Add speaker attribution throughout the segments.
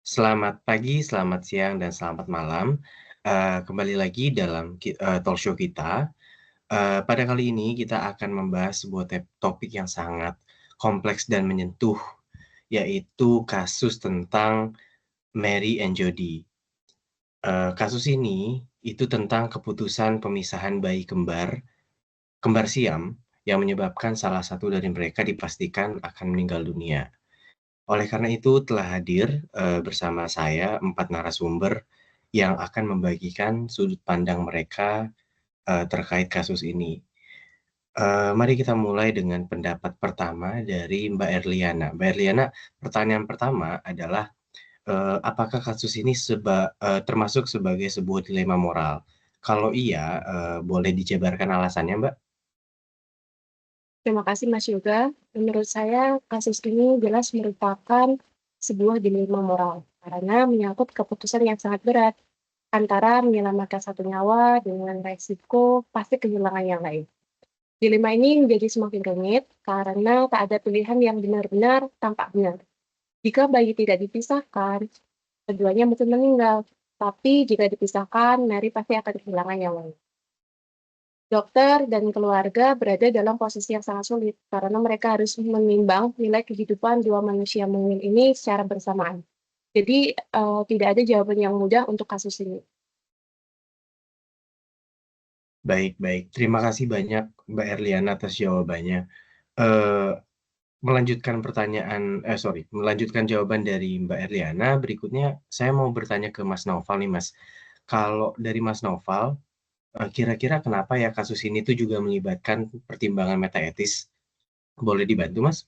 Speaker 1: Selamat pagi, selamat siang, dan selamat malam. Kembali lagi dalam talk show kita. Pada kali ini kita akan membahas sebuah topik yang sangat kompleks dan menyentuh, yaitu kasus tentang Mary and Jody. Kasus ini itu tentang keputusan pemisahan bayi kembar siam yang menyebabkan salah satu dari mereka dipastikan akan meninggal dunia. Oleh karena itu telah hadir, bersama saya 4 narasumber yang akan membagikan sudut pandang mereka, terkait kasus ini. Mari kita mulai dengan pendapat pertama dari Mbak Erliana. Mbak Erliana, pertanyaan pertama adalah, apakah kasus ini termasuk sebagai sebuah dilema moral? Kalau iya, boleh dijabarkan alasannya, Mbak?
Speaker 2: Terima kasih Mas Yoga. Menurut saya, kasus ini jelas merupakan sebuah dilema moral karena menyangkut keputusan yang sangat berat antara menyelamatkan satu nyawa dengan resiko pasti kehilangan yang lain. Dilema ini menjadi semakin rumit karena tak ada pilihan yang benar-benar tampak benar. Jika bayi tidak dipisahkan, keduanya mungkin meninggal. Tapi jika dipisahkan, Mary pasti akan kehilangan yang lain. Dokter dan keluarga berada dalam posisi yang sangat sulit karena mereka harus menimbang nilai kehidupan dua manusia mungil ini secara bersamaan. Jadi, tidak ada jawaban yang mudah untuk kasus ini.
Speaker 1: Baik baik, terima kasih banyak Mbak Erliana atas jawabannya. Eee Melanjutkan jawaban dari Mbak Erliana, berikutnya saya mau bertanya ke Mas Naufal nih, Mas. Kalau dari Mas Naufal, kira-kira kenapa ya kasus ini tuh juga melibatkan pertimbangan metaetis? Boleh dibantu, Mas?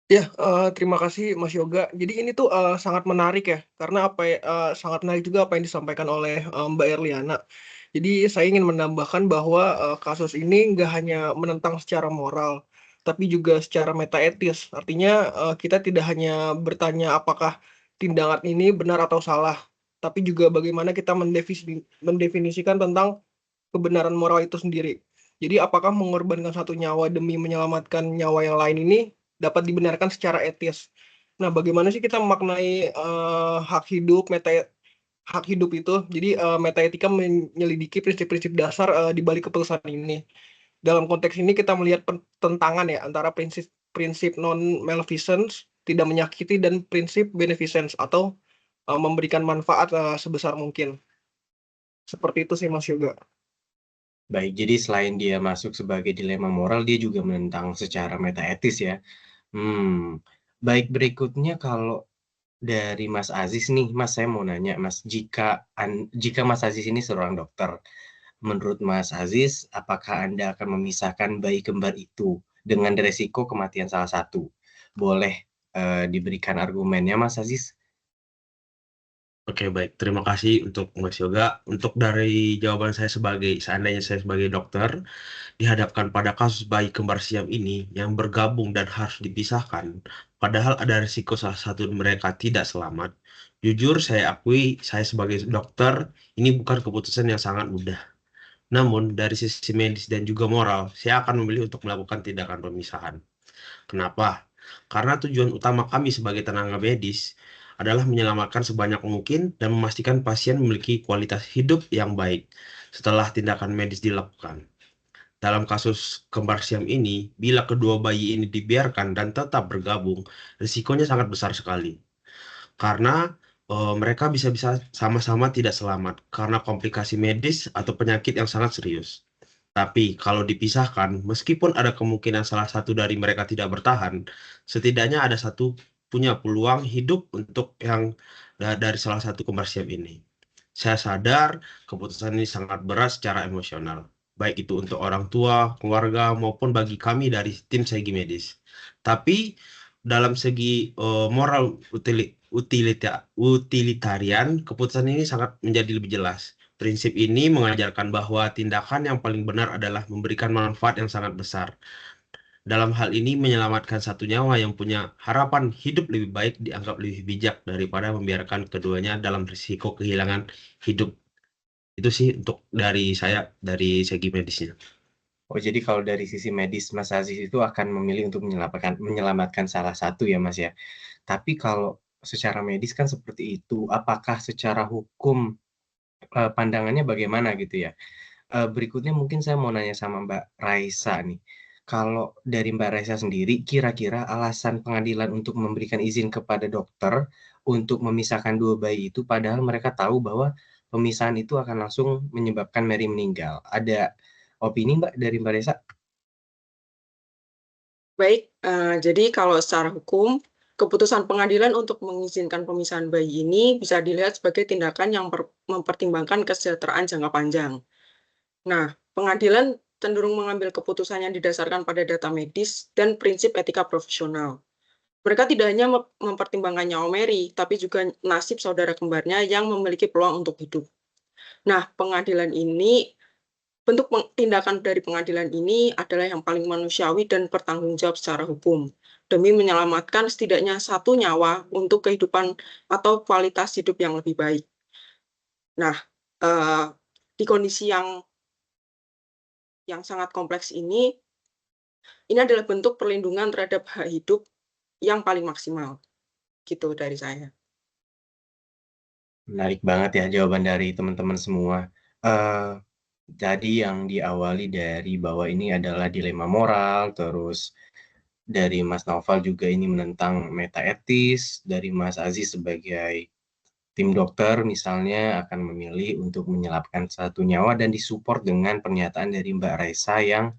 Speaker 3: Ya, terima kasih Mas Yoga. Jadi ini tuh, sangat menarik ya, karena sangat menarik juga apa yang disampaikan oleh, Mbak Erliana. Jadi saya ingin menambahkan bahwa, kasus ini nggak hanya menentang secara moral, tapi juga secara metaetis. Artinya, kita tidak hanya bertanya apakah tindakan ini benar atau salah, tapi juga bagaimana kita mendefinisikan tentang kebenaran moral itu sendiri. Jadi apakah mengorbankan satu nyawa demi menyelamatkan nyawa yang lain ini dapat dibenarkan secara etis. Nah, bagaimana sih kita memaknai, hak hidup itu? Jadi, metaetika menyelidiki prinsip-prinsip dasar, di balik keputusan ini. Dalam konteks ini kita melihat pertentangan ya antara prinsip prinsip non-maleficence, tidak menyakiti, dan prinsip beneficence atau, memberikan manfaat, sebesar mungkin. Seperti itu sih Mas Yoga.
Speaker 1: Baik, jadi selain dia masuk sebagai dilema moral, dia juga menentang secara metaetis ya? Hmm. Baik, berikutnya kalau dari Mas Aziz nih, Mas, saya mau nanya, Mas, jika Mas Aziz ini seorang dokter, menurut Mas Aziz, apakah Anda akan memisahkan bayi kembar itu dengan resiko kematian salah satu? Boleh, diberikan argumennya, Mas Aziz?
Speaker 4: Oke, baik. Terima kasih untuk Mas Yoga. Untuk dari jawaban saya seandainya saya sebagai dokter, dihadapkan pada kasus bayi kembar siam ini yang bergabung dan harus dipisahkan, padahal ada risiko salah satu dari mereka tidak selamat. Jujur, saya akui, saya sebagai dokter, ini bukan keputusan yang sangat mudah. Namun, dari sisi medis dan juga moral, saya akan memilih untuk melakukan tindakan pemisahan. Kenapa? Karena tujuan utama kami sebagai tenaga medis adalah menyelamatkan sebanyak mungkin dan memastikan pasien memiliki kualitas hidup yang baik setelah tindakan medis dilakukan. Dalam kasus kembar siam ini, bila kedua bayi ini dibiarkan dan tetap bergabung, risikonya sangat besar sekali. Karena mereka bisa-bisa sama-sama tidak selamat karena komplikasi medis atau penyakit yang sangat serius. Tapi kalau dipisahkan, meskipun ada kemungkinan salah satu dari mereka tidak bertahan, setidaknya ada satu punya peluang hidup untuk yang dari salah satu kembar siam ini. Saya sadar keputusan ini sangat berat secara emosional, baik itu untuk orang tua, keluarga, maupun bagi kami dari tim segi medis. Tapi dalam segi moral utilitarian, keputusan ini sangat menjadi lebih jelas. Prinsip ini mengajarkan bahwa tindakan yang paling benar adalah memberikan manfaat yang sangat besar. Dalam hal ini, menyelamatkan satu nyawa yang punya harapan hidup lebih baik dianggap lebih bijak daripada membiarkan keduanya dalam risiko kehilangan hidup. Itu sih untuk dari saya, dari segi medisnya.
Speaker 1: Oh, jadi kalau dari sisi medis, Mas Aziz itu akan memilih untuk menyelamatkan salah satu ya, Mas, ya? Tapi kalau secara medis kan seperti itu. Apakah secara hukum, pandangannya bagaimana gitu ya? Berikutnya mungkin saya mau nanya sama Mbak Raisa nih. Kalau dari Mbak Raisa sendiri, kira-kira alasan pengadilan untuk memberikan izin kepada dokter untuk memisahkan 2 bayi itu padahal mereka tahu bahwa pemisahan itu akan langsung menyebabkan Mary meninggal. Ada opini Mbak dari Mbak Raisa?
Speaker 5: Baik, jadi kalau secara hukum, keputusan pengadilan untuk mengizinkan pemisahan bayi ini bisa dilihat sebagai tindakan yang mempertimbangkan kesejahteraan jangka panjang. Nah, pengadilan cenderung mengambil keputusan yang didasarkan pada data medis dan prinsip etika profesional. Mereka tidak hanya mempertimbangkan nyawa Mary, tapi juga nasib saudara kembarnya yang memiliki peluang untuk hidup. Nah, bentuk tindakan dari pengadilan ini adalah yang paling manusiawi dan bertanggung jawab secara hukum, demi menyelamatkan setidaknya satu nyawa untuk kehidupan atau kualitas hidup yang lebih baik. Nah, di kondisi yang sangat kompleks ini adalah bentuk perlindungan terhadap hak hidup yang paling maksimal. Gitu dari saya.
Speaker 1: Menarik banget ya jawaban dari teman-teman semua. Tadi yang diawali dari bahwa ini adalah dilema moral, terus dari Mas Naufal juga ini menentang meta etis, dari Mas Aziz sebagai tim dokter misalnya akan memilih untuk menyelamatkan satu nyawa dan disupport dengan pernyataan dari Mbak Raisa yang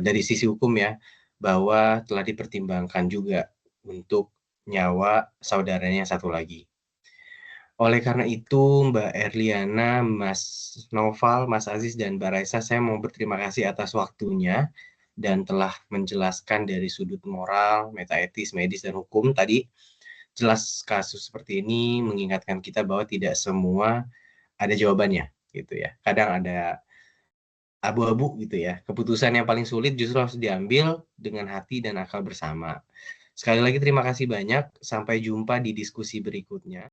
Speaker 1: dari sisi hukum ya, bahwa telah dipertimbangkan juga untuk nyawa saudaranya yang satu lagi. Oleh karena itu, Mbak Erliana, Mas Noval, Mas Aziz, dan Mbak Raisa, saya mau berterima kasih atas waktunya dan telah menjelaskan dari sudut moral, meta etis, medis, dan hukum. Tadi jelas kasus seperti ini mengingatkan kita bahwa tidak semua ada jawabannya, gitu ya. Kadang ada abu-abu gitu ya. Keputusan yang paling sulit justru harus diambil dengan hati dan akal bersama. Sekali lagi terima kasih banyak. Sampai jumpa di diskusi berikutnya.